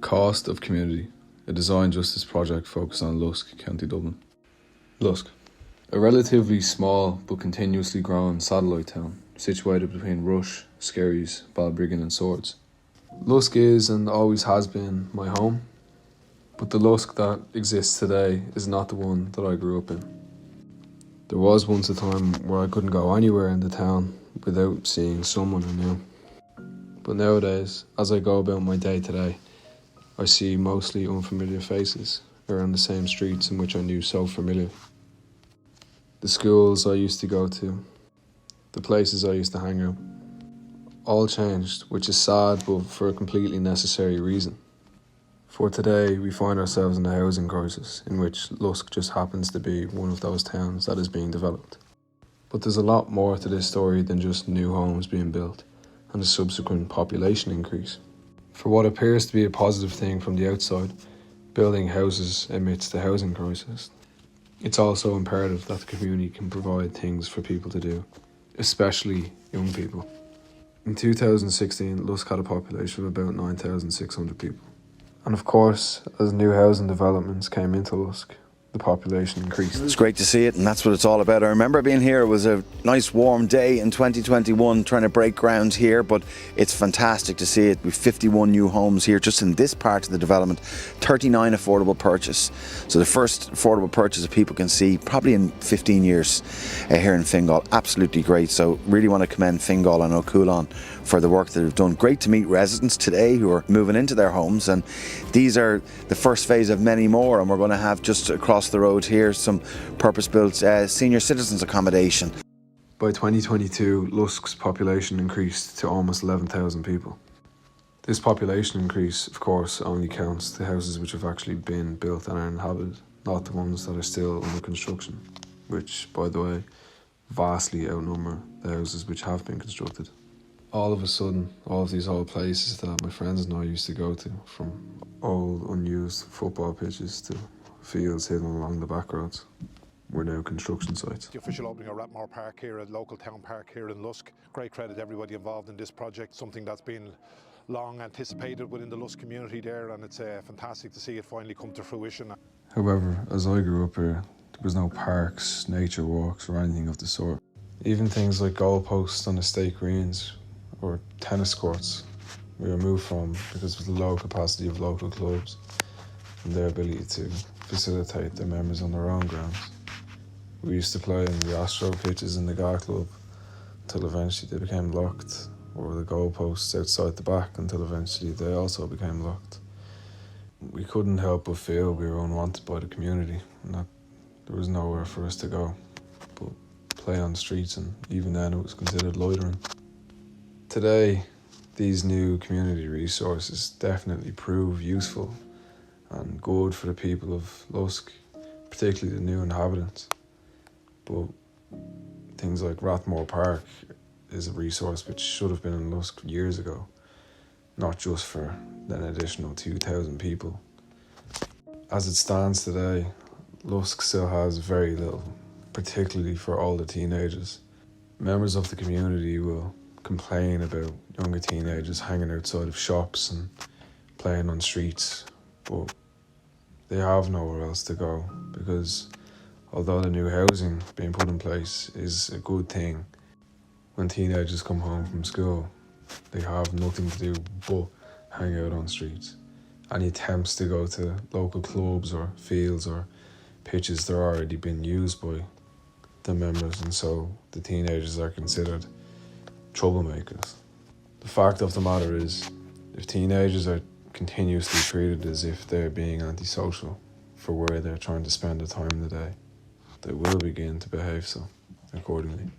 Cost of Community, a design justice project focused on Lusk, County Dublin. Lusk, a relatively small but continuously growing satellite town situated between Rush, Skerries, Balbriggan and Swords. Lusk is and always has been my home, but the Lusk that exists today is not the one that I grew up in. There was once a time where I couldn't go anywhere in the town without seeing someone I knew. But nowadays, as I go about my day to day, I see mostly unfamiliar faces around the same streets in which I knew so familiar. The schools I used to go to, the places I used to hang out, all changed, which is sad but for a completely necessary reason. For today, we find ourselves in a housing crisis in which Lusk just happens to be one of those towns that is being developed. But there's a lot more to this story than just new homes being built and the subsequent population increase. For what appears to be a positive thing from the outside, building houses amidst the housing crisis, it's also imperative that the community can provide things for people to do, especially young people. In 2016, Lusk had a population of about 9,600 people. And of course, as new housing developments came into Lusk, the population increased. It's great to see it, and that's what it's all about. I remember being here. It was a nice warm day in 2021 trying to break ground here, but it's fantastic to see it. We've 51 new homes here just in this part of the development, 39 affordable purchase. So the first affordable purchase that people can see probably in 15 years here in Fingal. Absolutely great. So really want to commend Fingal and Ó Cualann for the work that they've done. Great to meet residents today who are moving into their homes, and these are the first phase of many more, and we're going to have just across the road here some purpose-built senior citizens accommodation. By 2022, Lusk's population increased to almost 11,000 people. This population increase, of course, only counts the houses which have actually been built and are inhabited, not the ones that are still under construction, which, by the way, vastly outnumber the houses which have been constructed. All of a sudden, all of these old places that my friends and I used to go to, from old unused football pitches to fields hidden along the back roads, were now construction sites. The official opening of Rathmore Park here, a local town park here in Lusk. Great credit to everybody involved in this project, something that's been long anticipated within the Lusk community there, and it's fantastic to see it finally come to fruition. However, as I grew up here, there was no parks, nature walks or anything of the sort. Even things like goalposts on estate greens or tennis courts we were moved from because of the low capacity of local clubs and their ability to facilitate their members on their own grounds. We used to play in the Astro pitches in the Gar Club until eventually they became locked, or the goalposts outside the back until eventually they also became locked. We couldn't help but feel we were unwanted by the community and that there was nowhere for us to go but play on the streets, and even then it was considered loitering. Today, these new community resources definitely prove useful and good for the people of Lusk, particularly the new inhabitants. But things like Rathmore Park is a resource which should have been in Lusk years ago, not just for an additional 2,000 people. As it stands today, Lusk still has very little, particularly for older teenagers. Members of the community will complain about younger teenagers hanging outside of shops and playing on streets, but they have nowhere else to go because although the new housing being put in place is a good thing, when teenagers come home from school, they have nothing to do but hang out on streets. Any attempts to go to local clubs or fields or pitches, they're already been used by the members, and so the teenagers are considered troublemakers. The fact of the matter is, if teenagers are continuously treated as if they're being antisocial for where they're trying to spend the time of the day, they will begin to behave so accordingly.